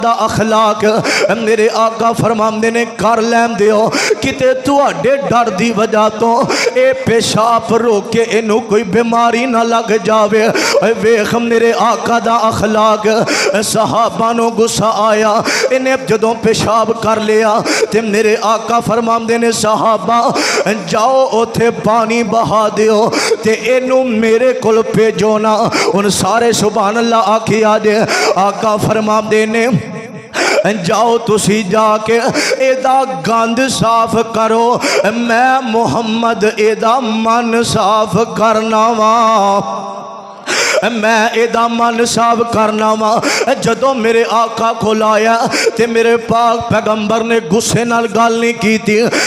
दा अखलाक मेरे आका फरमांदे ने कर लैन दिओ किते तुहाडे डर दी वजह तो ये पेशाब रोक के इनू कोई बीमारी ना लग जावे। वेख मेरे आका दा अखलाक। सहाबा नू गुस्सा आया, इन्हें जदों पेशाब कर लिया ते मेरे आका फरमांदे ने सहाबा जाओ उथे पानी बहा दिओ ते इनू मेरे कोल भेजो ना। हुण सारे सुभान अल्लाह आखिया जे। आका फरमांदे ने जाओ तुसी जाके एदा गंद साफ करो, मैं मुहम्मद एदा मन साफ करना वा, मैं एदा मन साफ करना वा। जदों मेरे आका कोल आया ते मेरे पाक पैगंबर ने गुस्से नाल गल नहीं की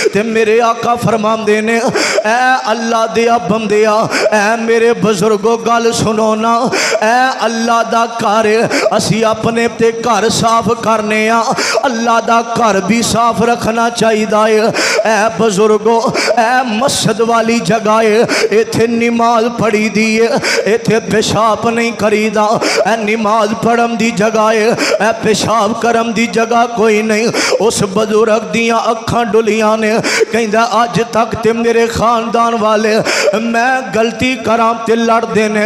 ते मेरे आका फरमांदे ने ऐ अल्लाह दिया बंदिया, ऐ मेरे बुजुर्गो गल सुनो ना। ऐ अल्लाह दा घर, असी अपने ते घर साफ करने आ, अल्लाह दा घर भी साफ रखना चाहिए है। ऐ बुजुर्गो ऐ मस्जिद वाली जगह है, इत्थे नमाज पढ़ी दी है, इत्थे पेशाब नहीं करीदा। ऐ नमाज पढ़न दी जगह है, ऐ पेशाब करम दी जगह कोई नहीं। उस बुजुर्ग दियां अखां डुलियां ने, कहंदा अज तक ते मेरे खानदान वाले मैं गलती करां ते लड़दे ने,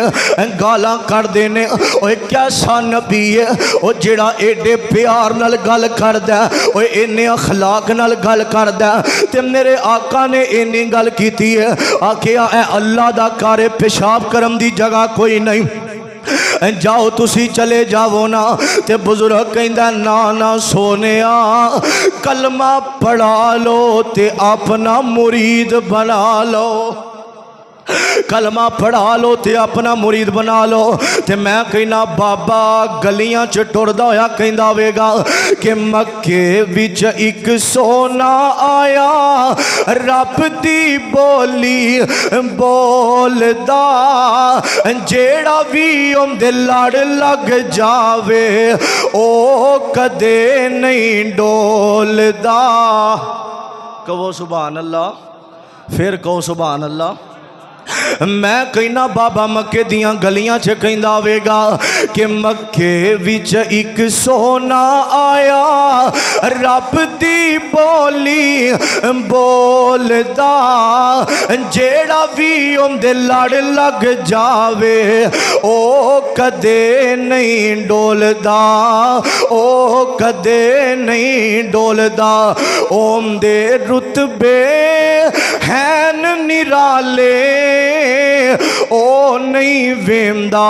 गालां कढदे ने। ओए कैसा नबी है ओ जेड़ा एडे प्यार नाल गल करदा, ओए इन्ने अखलाक नाल गल करदा। ते मेरे आका ने इन्नी गल कीती है, आखिया ऐ अल्लाह दा घर, पेशाब करम दी जगह कोई नहीं, जाओ तुसी चले जाओ ना। ते बुजुर्ग कहंदा ना ना सोनिया, कलमा पढ़ा लो ते अपना मुरीद बना लो, कलमा पढ़ा लो ते अपना मुरीद बना लो। ते मैं कहना बाबा गलियां च टुरदा होया कहंदा वेगा कि मक्के विच एक सोना आया, रब दी बोली बोलदा, जेड़ा भी उंदे लड़ लग जावे ओ कदे नहीं डोलदा। कहो सुभान अल्लाह, फिर कहो सुभान अल्लाह। मैं कहना बाबा मक्के दियां गलियां च कहंदा वेगा कि मक्के विच एक सोना आया, रब दी बोली बोलदा, जेड़ा भी उंदे लड़ लग जावे ओ कदे नहीं डोलदा, ओ कदे नहीं डोलदा। उंदे रुतबे हैन निराले ओ नहीं वेंदा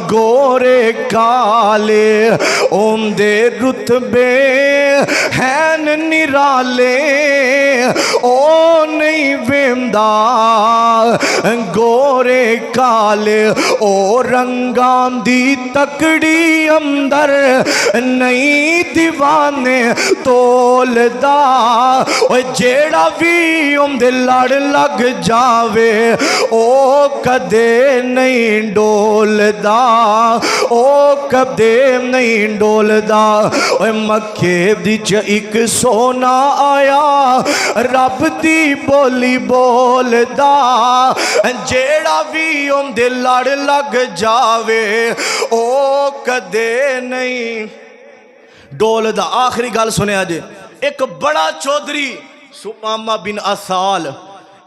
गोरे काले, उंदे रुतबे हैन निराले ओ नहीं वेंदा गोरे काले। ओ रंगां दी तकड़ी अंदर नहीं दीवाने तोलदा, ओ जेड़ा भी उंदे लड़ लग जावे ओ कदे नहीं डोलदा, ओ कदे नहीं डोलदा। ओए मक्के विच एक सोना आया, रब दी बोली बोलदा, जेड़ा भी उंदे लड़ लग जावे ओ कदे नहीं डोलदा। आखिरी गल सुनिया जे, एक बड़ा चौधरी सुमामा बिन असाल,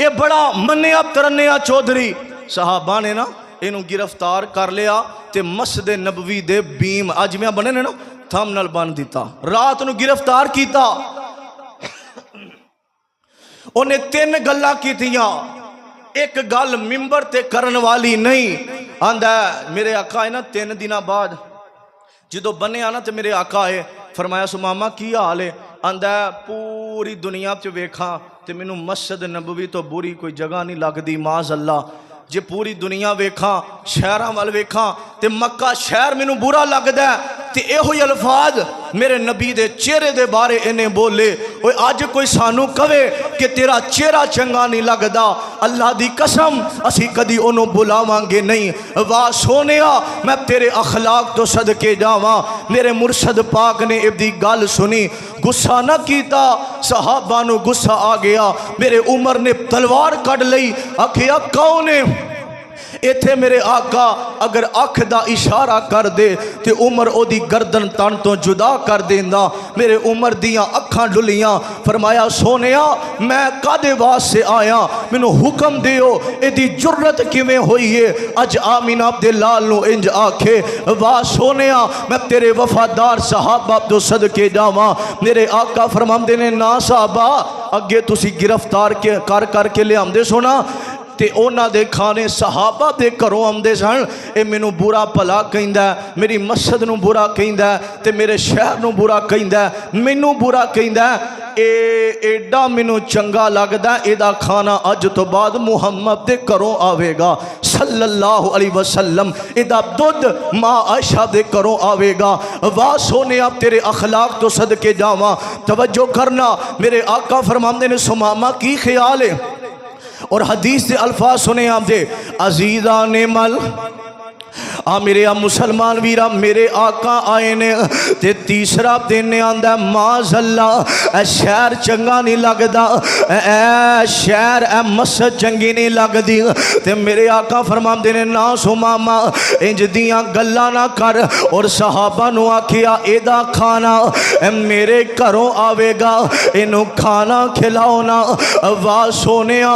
ये बड़ा मन्निया तरन्निया चौधरी, सहाबा ने ना इनू गिरफ्तार कर लिया ते मस्जिद नबवी दे बीम अज मैं बने ने ना थम नाल बन दिता। रात नू गिरफ्तार किया, उन्हें तीन गल्लां कीतियां। एक गल मिंबर ते करन वाली नहीं। आंदा मेरे आका है ना 3 दिन बाद जो बनिया ना तो मेरे आका है, फरमाया सुमामा की हाल है? आंदा पूरी दुनिया च वेखा तो मैनू मस्जिद नबवी तो बुरी कोई जगह नहीं लगती। माज अल्लाह, जे पूरी दुनिया वेखा शहरों वाल वेखा तो मक्का शहर मैनू बुरा लगता है। तो यो अल्फाज मेरे नबी दे चेहरे दे बारे इन्हें बोले। ओए अज कोई सानू कवे कि तेरा चेहरा चंगा नहीं लगता, अल्लाह दी कसम असी कदी ओनू बुलावांगे नहीं। वाह सोनिया, मैं तेरे अखलाक तो सदके जावा। मेरे मुर्शद पाक ने इहदी गल सुनी, गुस्सा ना कीता। सहाबा नू गुस्सा आ गया। मेरे उमर ने तलवार कढ़ लई, आखिया कौन है? इत्थे मेरे आका अगर अख दा इशारा कर दे तो उमर ओदी गर्दन तन तो जुदा कर देंदा। मेरे उमर दियाँ अखां डुलियां। फरमाया सोनिया मैं कादे वास्ते आया, मैनू हुक्म दियो इहदी जुर्रत किवें होई है। अज आमीना अपने लाल नू इंज आखे वाह सोनिया मैं तेरे वफादार सहाबा तो सदके जावां। मेरे आका फरमांदे ने ना साहबा अगे तुसी गिरफ्तार के करके लियांदे सोना ते उन्हां दे खाने सहाबा दे घरों आउंदे सन। ये मैनू बुरा भला कहिंदा, मेरी मस्जिद नू बुरा कहिंदा ते मेरे शहर नू बुरा कहिंदा, मैनू बुरा कहिंदा। एडा मैनू चंगा लगदा एदा खाना अज तो बाद मुहम्मद दे घरों आवेगा सल्लल्लाहु अलैहि वसल्लम। एदा दुध माँ आयशा दे घरों आवेगा। वाह सोने आप तेरे अखलाक तो सदके जावां। तवज्जो करना मेरे आका फरमांदे ने सुमामा की ख्याल है। और हदीस के अल्फाज सुने आपदे अजीज़ा ने मल आ मेरे आ मुसलमान वीरा मेरे आका आए ने ते तीसरा दिन आंदा माज़ल्ला ए शहर चंगा नहीं लगदा, ए शहर ए मस्जिद चंगी नहीं लगदी। ते मेरे आका फरमांदे ने ना सुमामा इंज दियां गल्लां ना कर। और सहाबा नू आखिया एदा खाना मेरे घरों आवेगा, इनू खाना खिलाओ ना। वाह सोनिया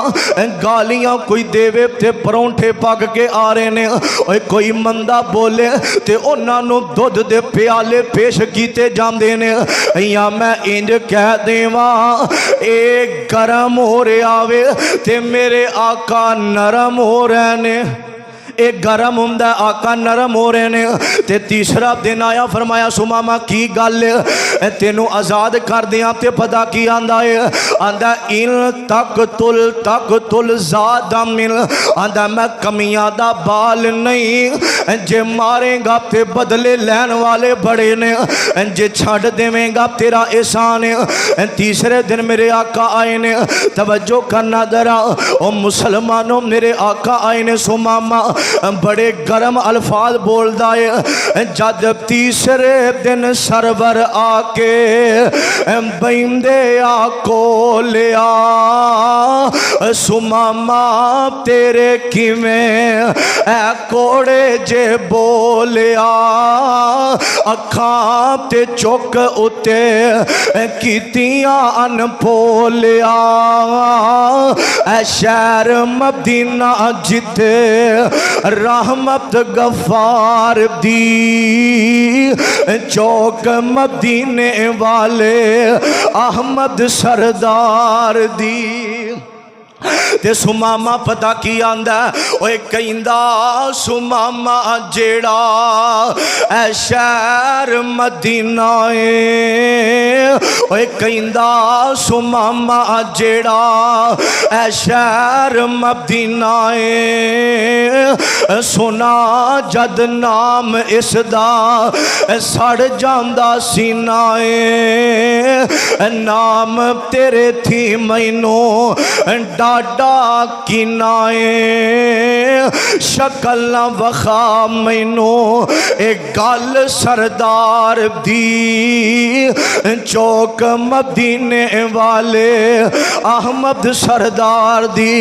गालियां कोई देवे ते परौंठे पक के आ रहे ने, कोई मंदा बोले ते उन्होंने दुध दे प्याले पेश किए जाते ने। या मैं इंज कह देवा ए गरम हो रहा वे ते मेरे आका नरम हो रहे ने। एक गरम होंदा आका नरम हो रहे ने। ते तीसरा दिन आया फरमाया सुमामा की गल तेनू आज़ाद कर दिया ते पता की आंदा है। आंदा इन तक तुल ज़ादा मिल, आंदा मैं कमियां दा बाल नहीं, जे मारेगा ते बदले लैन वाले बड़े ने, जे छड़ देवेगा तेरा एहसान है। तीसरे दिन मेरे आका आए ने। तवज्जो करना जरा ओ मुसलमानों मेरे आका आए ने। सुमामा बड़े गर्म अल्फाज बोलदा है। जब तीसरे दिन सरवर आके बंदे आको लिया सुमामा तेरे किवें ए कोड़े जे बोलिया अखां ते चुक उते कीतियां अनपोलिया ए शहर मदीना जिथे रहमत गफार दी, चौक मदीने वाले अहमद सरदार दी। ते सुमामा पता की आंदा ओए कहंदा सुमामा जेड़ा ए शहर मदीना है, ओए कहंदा सुमामा जेड़ा ए शहर मदीना है। सुना जद नाम इसदा सड़ जांदा सीना है, नाम तेरे थी मैनू डाडा किनाए शक्ल न वखा मैनू एक गल सरदार दी, चौक मदीने वाले अहमद सरदार दी।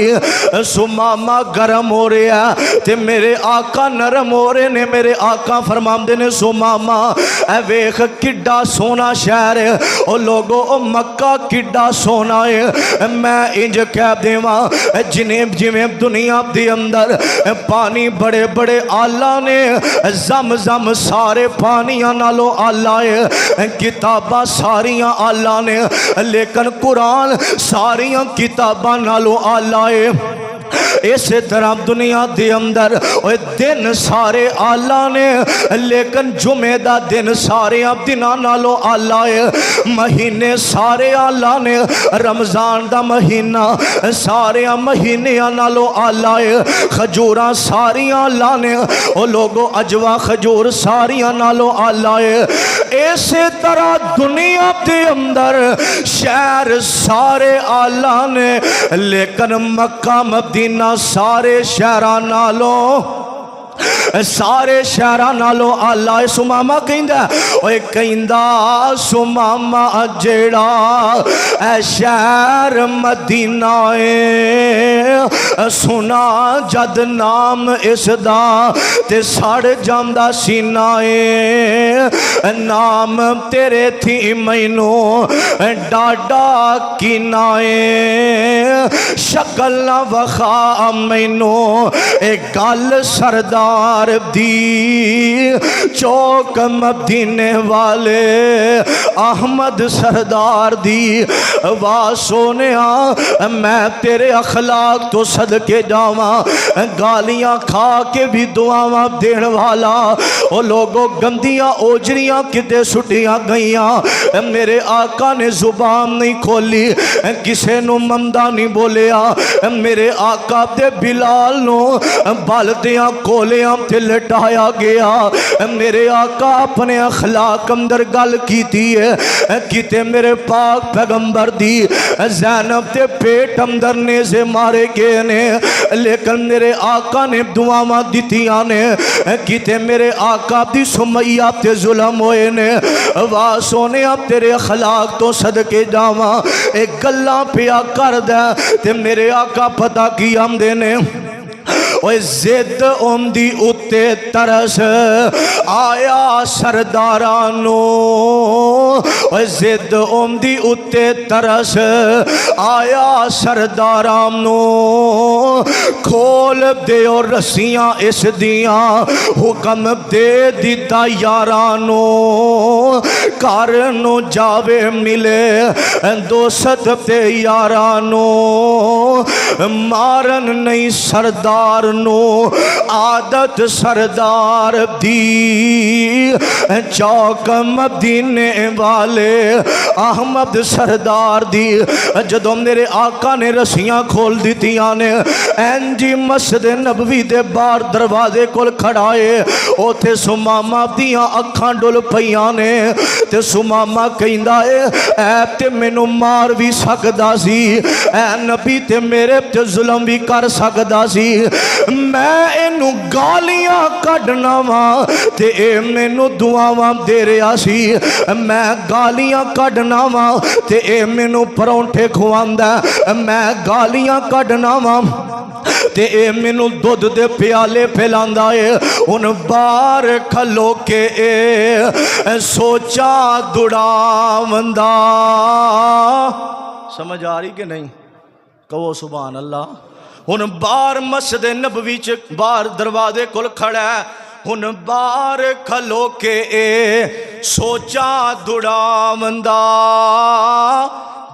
सुमामा गरम हो रहा ते मेरे आका नरम हो रहे ने। मेरे आका फरमांदे ने सुमामा ए वेख किड्डा सोना शहर है, ओ लोगो ओ मक्का किड्डा सोना है। मैं इंज कह देवा जिन्हें जिमें दुनिया के अंदर पानी बड़े बड़े आला ने, जम जम सारे पानिया नालों आला है, किताबा सारिया आला ने, लेकिन कुरान सारिया किताबा नालों आला है। इस तरह दुनिया के अंदर दिन सारे आला ने, लेकिन जुमे का दिन सारे दिनों नालों आला है। महीने सारे आला ने, रमजान का महीना सारे महीने नालों आला है। खजूरा सारिया आला ने, वो लोगों अजवा खजूर सारिया नालों आला है। इस तरह दुनिया के अंदर शहर सारे आला ने, लेकिन मक्का मदीना सारे शहरां नालों सारे शहरां नालों आला है सुमामा कहंदा ओए कहंदा सुमामा जेड़ा ऐ शहर मदीना है सुना जद नाम इसदा ते सड़ जांदा सीना है नाम तेरे थी मैनू डाडा कीना है शक्ल ना वखा मैनू एक गल सरदार दी चौक मदीने वाले अहमद सरदार दी वाह सोनिया मैं तेरे अखलाक तो सदके जावा गालियां खा के भी दुआवां देने वाला ओ लोगों गंदियां ओजरियां किते सुटियां गईयां मेरे आका ने जुबान नहीं खोली किसे नू मंदा नहीं बोलिया मेरे आका ते बिलाल नू बलदियां कोलियां ते लटाया गया मेरे आका अपने अखलाक अंदर गल कीती है किते मेरे पाक पैगंबर दी ज़ैनब ते पेट अंदर नेज़े मारे गए ने लेकिन मेरे आका ने दुआवां दित्तियां ने किते मेरे आका दी सुमैया ते जुल्म होए ने वाह सोनिया तेरे अखलाक तो सदके जावां एक गल्लां पिया करदा ते मेरे आका पता की आंदे ने ओए जिद ओंदी उत्ते तरस आया सरदारां नू ओए जिद ओंदी उत्ते तरस आया सरदारां नू खोल दियो रस्सियां इस दियां हुक्म दे दिता यारां नू घर नू जावे मिले दोस्त ते यारां नू मारन नहीं सरदार नो आदत सरदार दी चौक मदीने वाले अहमद सरदार दी जदों मेरे आका ने रस्सियां खोल दित्तियां ने इंजी मस्जिद नबवी दे बाहर दरवाजे कोल खड़ाए उथे सुमामा दियां अखां डुल पईयां ने ते सुमामा कहंदा ऐ ते मैनू मार भी सकदा सी ऐ नबी ते मेरे ते जुल्म भी कर सकदा सी मैं इनू गालियां कढ़ना वा ते ए मैनू दुआवां दे रहा सी मैं गालियां कढ़ना वा ते ए मैनू परौंठे खुआंदा मैं गालियां कढ़ना वा ते ए मैनू दुध दे प्याले पिलांदा है हुन बाहर खलो के ए सोचा दुड़ावंदा समझ आ रही कि नहीं कहो सुभान अल्लाह हुन बाहर मस्जिद नबवी च बाहर दरवाजे कोल खड़ा है हुन बाहर खलो के ए सोचा दुड़ावंदा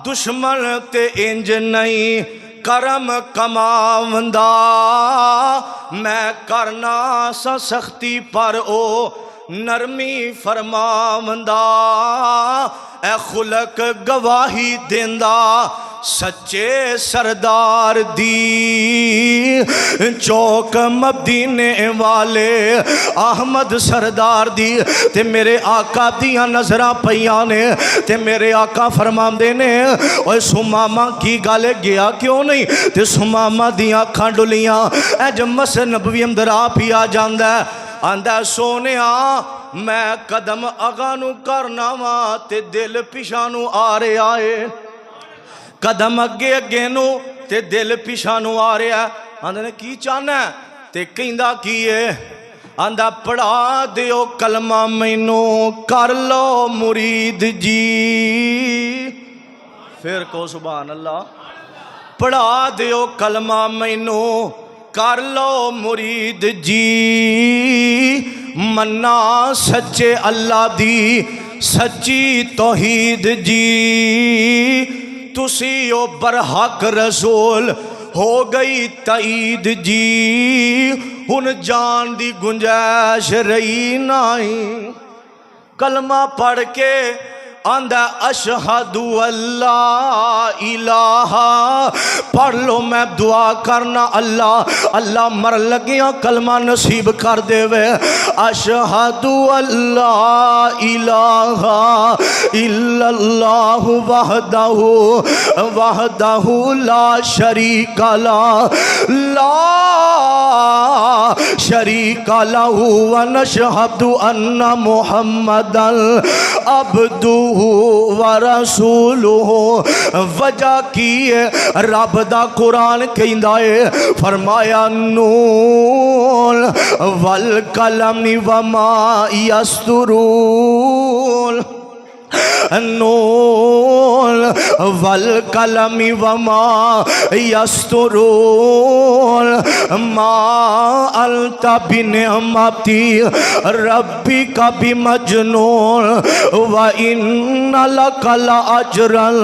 दुश्मन ते इंज नहीं करम कमावंदा मैं करना सा सख्ती पर ओ नरमी फरमावंदा ए खुलक गवाही देंदा सच्चे सरदार दी चौक मदीने वाले अहमद सरदार दी ते मेरे आका दियां नजरां पईयां ने ते मेरे आका फरमांदे ने ओए सुमामा की गल गया क्यों नहीं ते सुमामा दियां अखां डुलियां अज मस्जिद नबवी अंदर आप ही आ जांदा आंदा सोनिया मैं कदम अगा नू करना वा ते दिल पिछा नू आ रहा है कदम अगे अगे नू ते दिल पिछा नू आ रहा आंदे ने की चाहना ते कहंदा की है आंदा पढ़ा दिओ कलमा मैनू कर लो मुरीद जी फिर को सुभान अल्लाह पढ़ा दिओ कलमा मैनू कर लो मुरीद जी मन्ना सच्चे अल्लाह दी सच्ची तौहीद जी तुसी ओ बरहक रसूल हो गई तईद जी हुन जान दी गुंजाइश रही नहीं कलमा पढ़ के आंदा अशहदु अल्ला इलाहा। पढ़ लो मैं दुआ करना अल्लाह अल्लाह मर लगिया कलमा नसीब कर देवे। अशहदु अल्ला इलाहा इल्लल्लाहु वहदहु वहदहु ला शरीका ला शरीका लहू व नशहदु अन्ना मुहम्मदन अब्दुहु व रसूलुहु। वजह की रब दा कुरान कहंदा है फरमाया नून वल कलम व मा यस्तुरून। नून वल कलमी वमा यस्तुरून मा अलता बिनिअमती रब्बी का भी मजनून व इन्ना लका लअजरन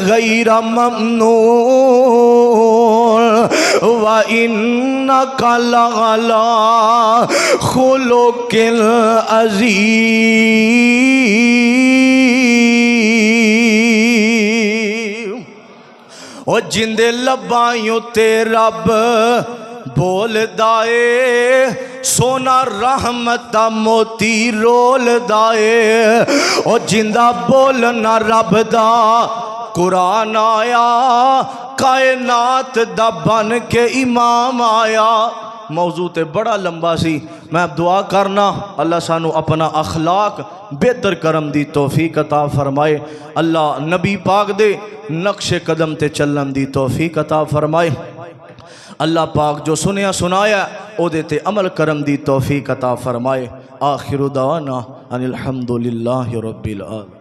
गैरा ममनून व इन्नका लअला खुलुकिल अज़ीम। ओ जिंदे लबाइयों ते रब बोलदा ए सोना रहमता मोती रोलदा ए। ओ जिंदा बोलना रब दा कुरान आया कायनात दा बन के इमाम आया। मौजू ते बड़ा लंबा सी मैं दुआ करना अल्लाह सानू अपना अखलाक बेहतर करम दी तौफीक अता फरमाए। अल्लाह नबी पाक दे नक्शे कदम ते चलन दी तौफीक अता फरमाए। अल्लाह पाक जो सुनिया सुनाया ओदे ते अमल करम दी तौफीक अता फरमाए। आखिरु दावाना अनिल हम्दुलिल्लाहि रब्बिल आलमीन।